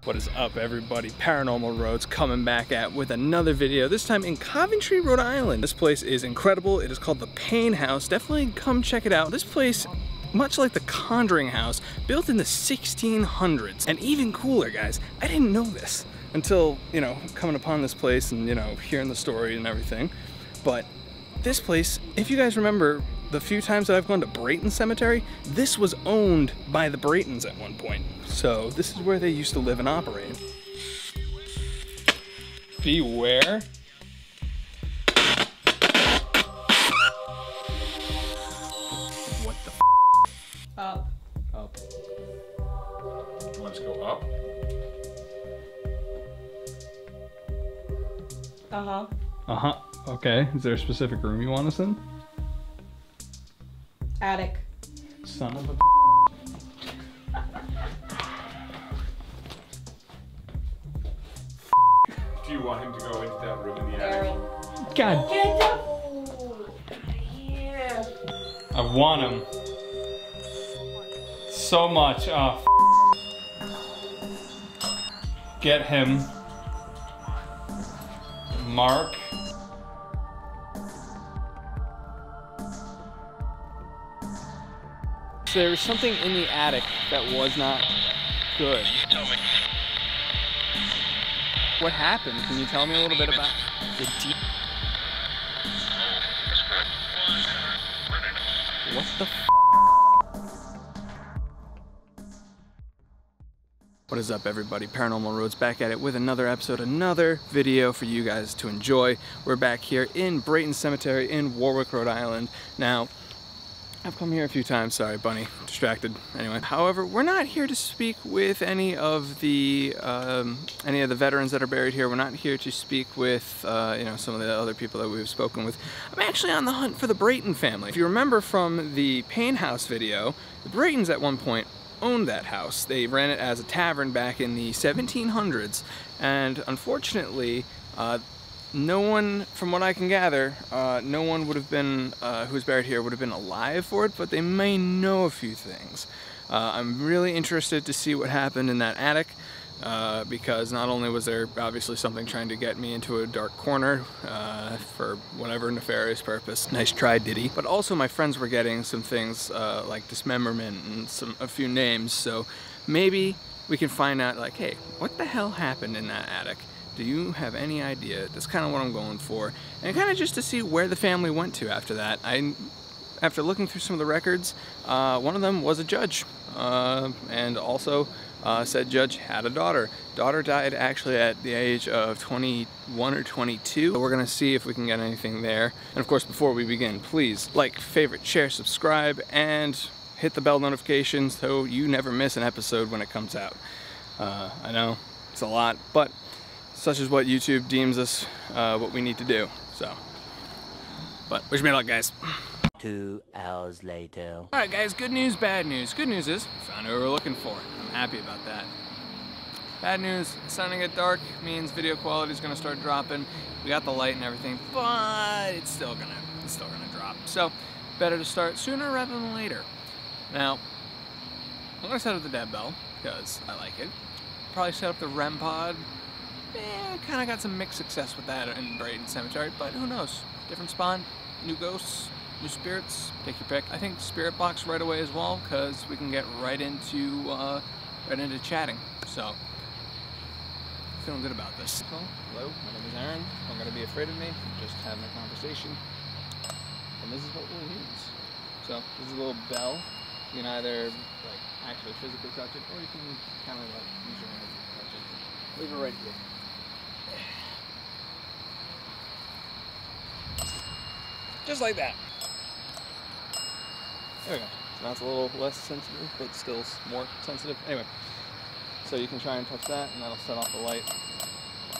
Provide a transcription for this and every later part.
What is up, everybody? Paranormal Roads coming back with another video, this time in Coventry, Rhode Island. This place is incredible. It is called the Pain House. Definitely come check it out. This place, much like the Conjuring House, built in the 1600s. And even cooler, guys, I didn't know this until, you know, coming upon this place and, you know, hearing the story and everything. But this place, if you guys remember, the few times that I've gone to Brayton Cemetery, this was owned by the Braytons at one point. So this is where they used to live and operate. Beware. What the f? Up. Up. Let's go up. Uh-huh. Uh-huh. Okay. Is there a specific room you want us in? Attic. Son of a Do you want him to go into that room in the attic? Aaron. God. Get the fool out of here. I want him so much. Oh, get him. Mark. So there was something in the attic that was not good. What happened? Can you tell me a little bit about the deep? What the f? What is up, everybody? Paranormal Roads back at it with another episode, another video for you guys to enjoy. We're back here in Brayton Cemetery in Warwick, Rhode Island. Now, I've come here a few times, sorry bunny, distracted anyway. However, we're not here to speak with any of the veterans that are buried here. We're not here to speak with you know, some of the other people that we've spoken with. I'm actually on the hunt for the Brayton family. If you remember from the Pain House video, the Braytons at one point owned that house. They ran it as a tavern back in the 1700s, and unfortunately, no one, from what I can gather, no one would have been, who's buried here would have been alive for it, but they may know a few things. I'm really interested to see what happened in that attic, because not only was there obviously something trying to get me into a dark corner for whatever nefarious purpose, nice try Diddy, but also my friends were getting some things like dismemberment and a few names, so maybe we can find out, like, hey, what the hell happened in that attic? Do you have any idea? That's kind of what I'm going for. And kind of just to see where the family went to after that. After looking through some of the records, one of them was a judge. And also, said judge had a daughter. Daughter died actually at the age of 21 or 22. So we're gonna see if we can get anything there. And of course, before we begin, please like, favorite, share, subscribe, and hit the bell notification so you never miss an episode when it comes out. I know it's a lot, but such is what YouTube deems us what we need to do. So, but wish me luck, guys. 2 hours later. All right, guys, good news, bad news. Good news is we found who we were looking for. I'm happy about that. Bad news, it's starting to get dark, means video quality is gonna start dropping. We got the light and everything, but it's still gonna drop. So, better to start sooner rather than later. Now, I'm gonna set up the dead bell because I like it. Probably set up the REM pod. Kind of got some mixed success with that in Brayton Cemetery, but who knows? Different spawn, new ghosts, new spirits, take your pick. I think spirit box right away as well, because we can get right into chatting. So, feeling good about this. So, hello, my name is Aaron. Don't gotta be afraid of me. I'm just having a conversation, and this is what we'll use. So, this is a little bell. You can either like actually physically touch it, or you can kind of like use your hands to touch it. Leave it right here. Just like that. There we go. So now it's a little less sensitive, but still more sensitive. Anyway, so you can try and touch that, and that'll set off the light.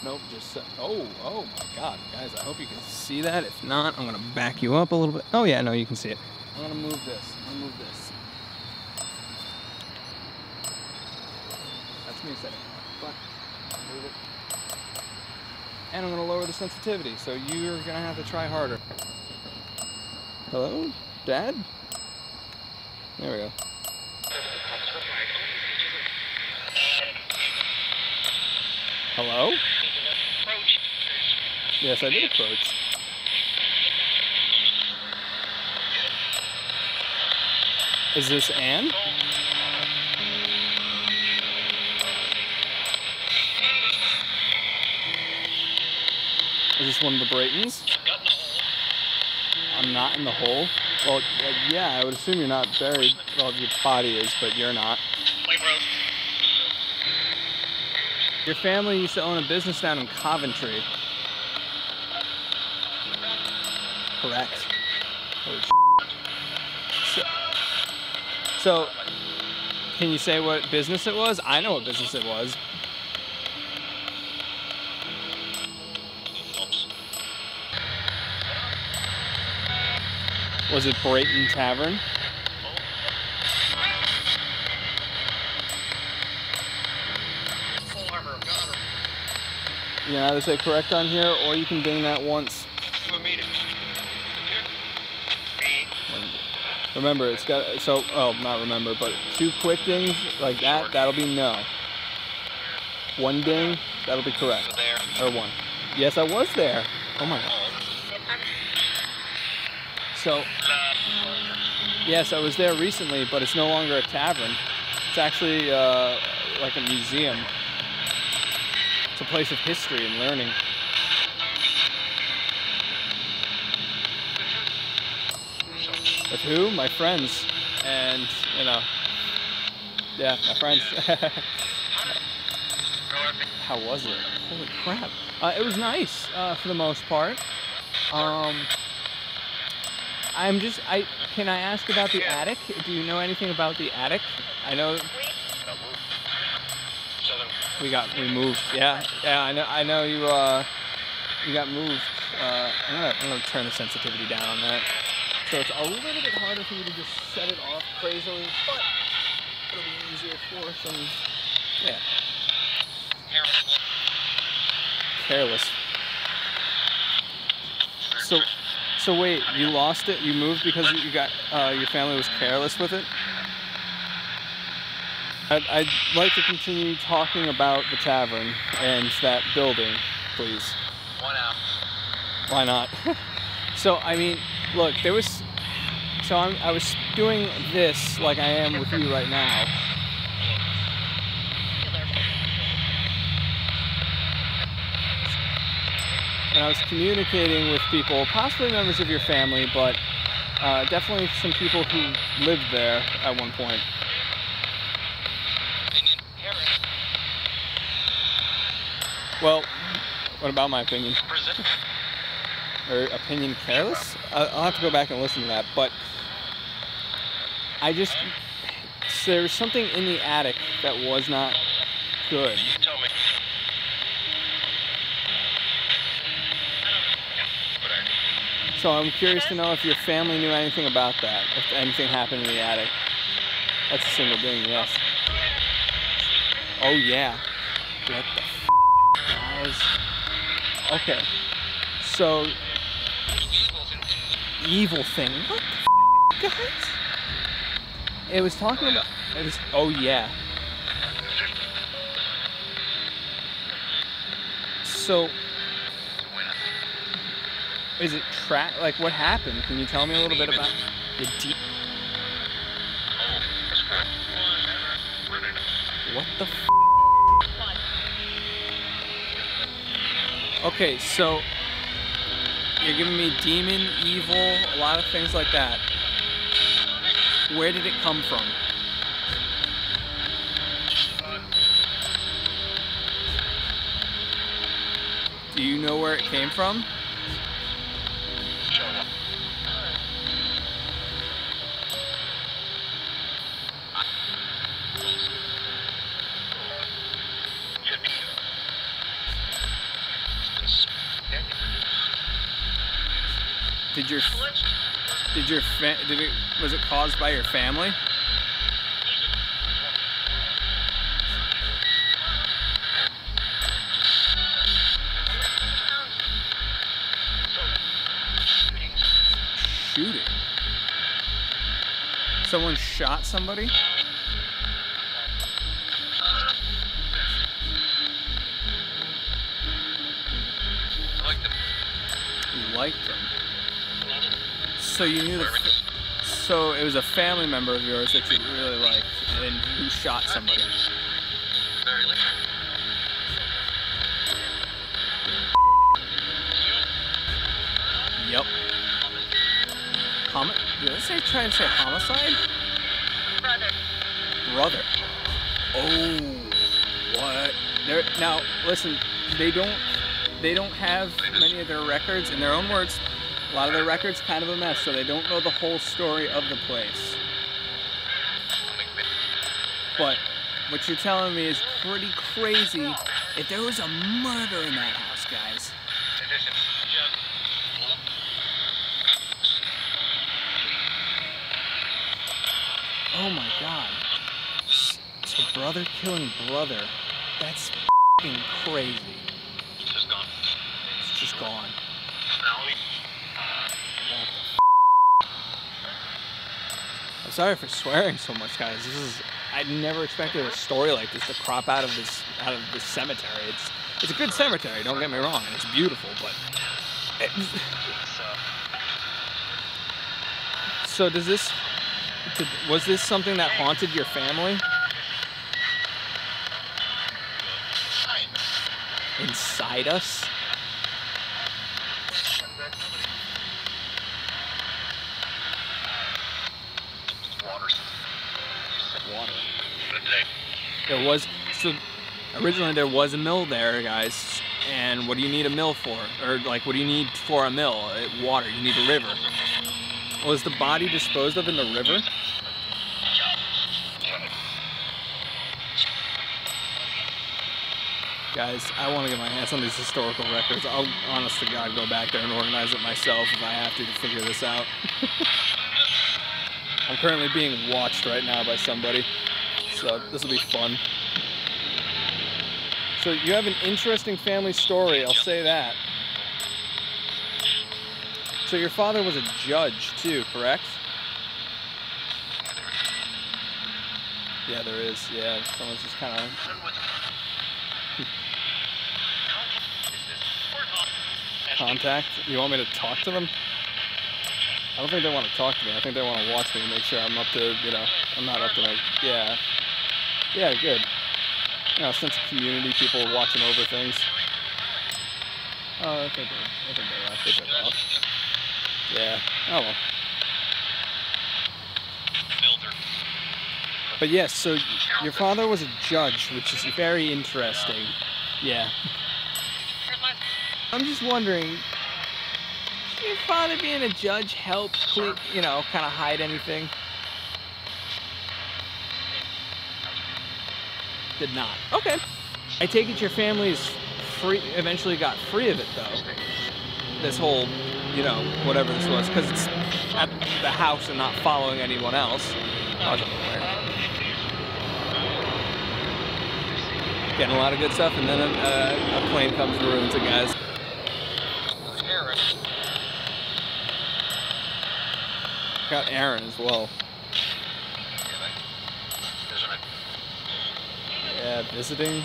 Nope, just set. Oh my God, guys! I hope you can see that. If not, I'm gonna back you up a little bit. Oh yeah, no, you can see it. I'm gonna move this. I'm gonna move this. That's me setting it off, but I'll move it. And I'm gonna lower the sensitivity, so you're gonna have to try harder. Hello, Dad? There we go. Hello? Yes, I did approach. Is this Anne? Is this one of the Braytons? I'm not in the hole? Well, yeah, I would assume you're not buried. Well, your body is, but you're not. Your family used to own a business down in Coventry. Correct. Holy so, can you say what business it was? I know what business it was. Was it Brayton Tavern? You can either say correct on here, or you can ding that once. Remember, it's got, so, oh, not remember, but 2 quick dings like that, that'll be no. 1 ding, that'll be correct. Or 1. Yes, I was there. Oh my God. So, yes, I was there recently, but it's no longer a tavern. It's actually like a museum. It's a place of history and learning. With who? My friends. And, you know, yeah, my friends. How was it? Holy crap. It was nice, for the most part. Can I ask about the attic? Do you know anything about the attic? I know we moved. Yeah, I know you got moved. I'm gonna turn the sensitivity down on that. So it's a little bit harder for you to just set it off crazily, but it'll be easier for some, yeah. Careless. So wait, you lost it? You moved because you got your family was careless with it? I'd like to continue talking about the tavern and that building, please. Why not? So I mean, look, there was. So I was doing this like I am with you right now. And I was communicating with people, possibly members of your family, but definitely some people who lived there at one point. Well, what about my opinion? Or opinion careless? I'll have to go back and listen to that, but there was something in the attic that was not good. So I'm curious to know if your family knew anything about that, if anything happened in the attic. That's a single ding, yes. Oh yeah. What the f***, guys? Okay. So, evil thing. What the f***, guys? It was talking about, it was, oh yeah. So, is it like what happened? Can you tell me a little bit about the deep? What the f***? Okay, so you're giving me demon, evil, a lot of things like that. Where did it come from? Do you know where it came from? Was it caused by your family? Shooting? Someone shot somebody? liked him. So you knew so it was a family member of yours that you really liked, and who shot somebody. Yep. Did I try to say homicide? Brother. Oh, what? Now, listen, they don't have many of their records. In their own words, a lot of their records kind of a mess, so they don't know the whole story of the place. But what you're telling me is pretty crazy. If there was a murder in that house, guys. Oh my God. So brother killing brother. That's f***ing crazy. It's just gone. It's just gone. I'm sorry for swearing so much, guys. I never expected a story like this to crop out of this cemetery. It's a good cemetery, don't get me wrong. It's beautiful, but so was this something that haunted your family? Inside us? Water. There was, so originally there was a mill there, guys. And what do you need a mill for? Or like, what do you need for a mill? Water, you need a river. Was the body disposed of in the river? Guys, I want to get my hands on these historical records. I'll, honest to God, go back there and organize it myself if I have to figure this out. I'm currently being watched right now by somebody, so this will be fun. So you have an interesting family story, I'll say that. So your father was a judge too, correct? Yeah, there is. Yeah, someone's just kind of... Contact? You want me to talk to them? I don't think they want to talk to me. I think they want to watch me and make sure I'm up to, you know, I'm not up to my... Yeah. Yeah, good. You know, sense of community, people watching over things. Oh, I think they left. They took off. Yeah. Oh well. But yes, so your father was a judge, which is very interesting. Yeah. I'm just wondering, did your father being a judge help, you know, kind of hide anything? Did not. Okay. I take it your family is free, eventually got free of it though. This whole, you know, whatever this was, because it's at the house and not following anyone else. I was unaware. Getting a lot of good stuff, and then a plane comes and ruins it, guys. Got Aaron as well. Yeah, visiting.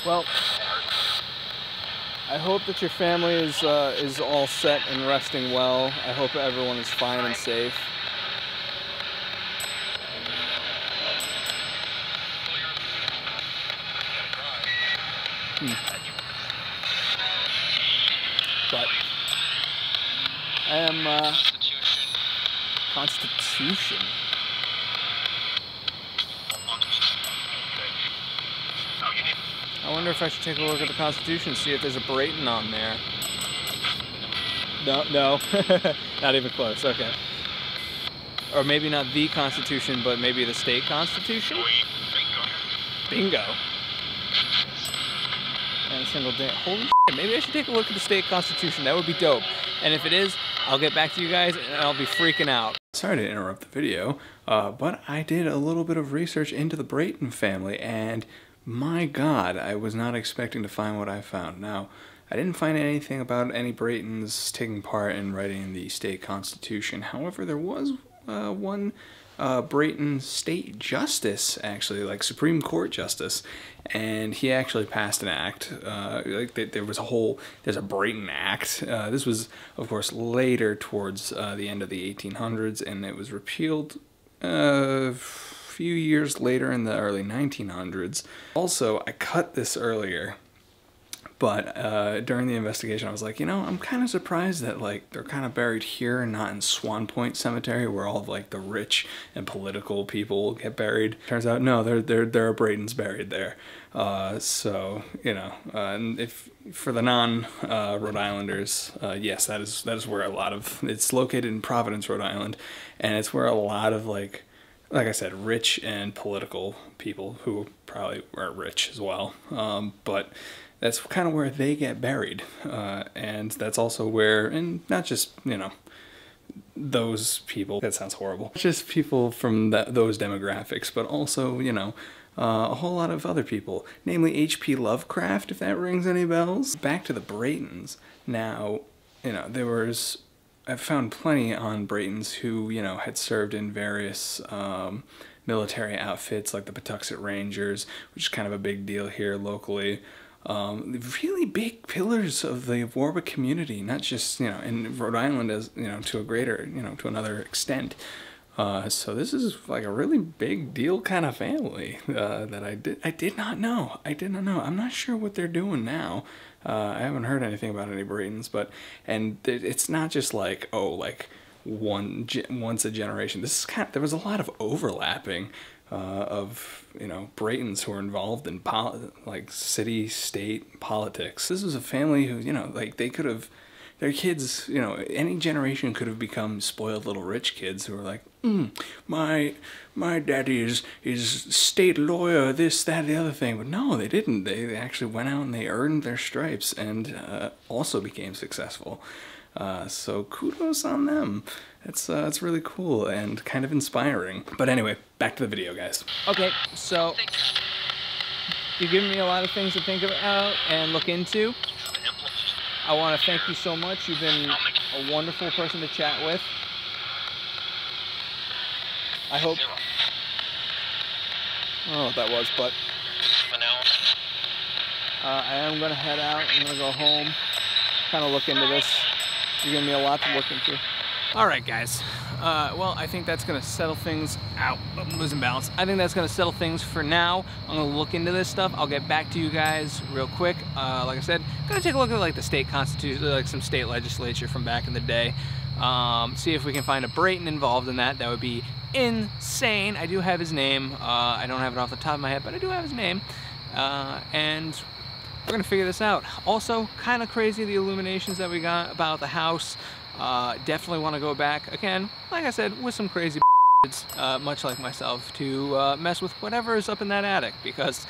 Well, I hope that your family is all set and resting well. I hope everyone is fine and safe. But I am Constitution. I wonder if I should take a look at the Constitution and see if there's a Brayton on there. No, not even close. Okay. Or maybe not the Constitution, but maybe the state Constitution? Bingo. And a single day. Holy shit, maybe I should take a look at the state Constitution. That would be dope. And if it is, I'll get back to you guys and I'll be freaking out. Sorry to interrupt the video, but I did a little bit of research into the Brayton family, and my God, I was not expecting to find what I found. Now, I didn't find anything about any Braytons taking part in writing the state constitution. However, there was one Brayton State Justice, actually, like Supreme Court Justice, and he actually passed an act. There's a Brayton Act. This was, of course, later towards the end of the 1800s, and it was repealed a few years later in the early 1900s. Also, I cut this earlier, but during the investigation I was like, you know, I'm kind of surprised that like they're kind of buried here and not in Swan Point Cemetery where all of like the rich and political people get buried. Turns out no, there are Braytons buried there. So you know, and if for the non Rhode Islanders, yes, that is where a lot of, it's located in Providence, Rhode Island, and it's where a lot of like I said, rich and political people who probably are rich as well, but that's kind of where they get buried, and that's also where, and not just, you know, those people, that sounds horrible, just people from those demographics, but also, you know, a whole lot of other people, namely H.P. Lovecraft, if that rings any bells. Back to the Braytons. Now, you know, I've found plenty on Braytons who, you know, had served in various military outfits like the Patuxent Rangers, which is kind of a big deal here locally. Really big pillars of the Warwick community, not just, you know, in Rhode Island, as, you know, to a greater, you know, to another extent. So this is like a really big deal kind of family that I did not know. I'm not sure what they're doing now. I haven't heard anything about any Braytons, and it's not just like, oh, like once a generation. This is there was a lot of overlapping of, you know, Braytons who are involved in like city, state politics. This was a family who, you know, like they could have, their kids, you know, any generation could have become spoiled little rich kids who were like, my daddy is state lawyer, this, that, the other thing. But no, they didn't. They actually went out and they earned their stripes and also became successful. So kudos on them. It's really cool and kind of inspiring. But anyway, back to the video, guys. Okay, so you've given me a lot of things to think about and look into. I want to thank you so much. You've been a wonderful person to chat with. I hope... I don't know what that was, but... I am going to head out. I'm going to go home, kind of look into this. You're giving me a lot to look into. Alright, guys. Well, I think that's going to settle things out. I'm losing balance. I think that's going to settle things for now. I'm going to look into this stuff. I'll get back to you guys real quick. Like I said, I'm going to take a look at like the state constitution, like some state legislature from back in the day. See if we can find a Brayton involved in that. That would be insane. I do have his name. I don't have it off the top of my head, but I do have his name. And we're going to figure this out. Also, kind of crazy the illuminations that we got about the house. Definitely want to go back again, like I said, with some crazy much like myself, to mess with whatever is up in that attic, because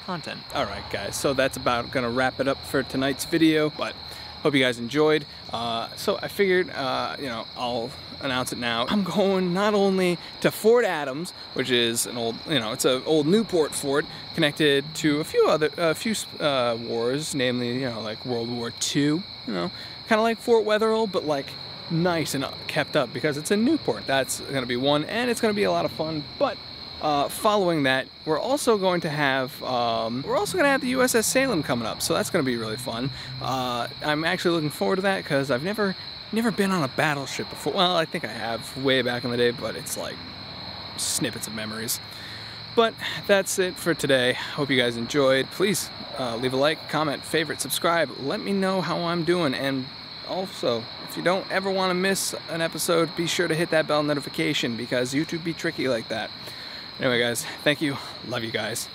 content. Alright guys, so that's about gonna wrap it up for tonight's video, but hope you guys enjoyed. So I figured, you know, I'll announce it now. I'm going not only to Fort Adams, which is an old, you know, it's an old Newport fort connected to a few wars, namely, you know, like World War II, you know, kind of like Fort Wetherill, but like nice and kept up because it's in Newport. That's going to be one, and it's going to be a lot of fun. But following that, we're also going to have the USS Salem coming up, so that's going to be really fun. I'm actually looking forward to that because I've never been on a battleship before. Well, I think I have way back in the day, but it's like snippets of memories. But that's it for today. Hope you guys enjoyed. Please leave a like, comment, favorite, subscribe. Let me know how I'm doing. And also, if you don't ever want to miss an episode, be sure to hit that bell notification because YouTube be tricky like that. Anyway, guys, thank you. Love you guys.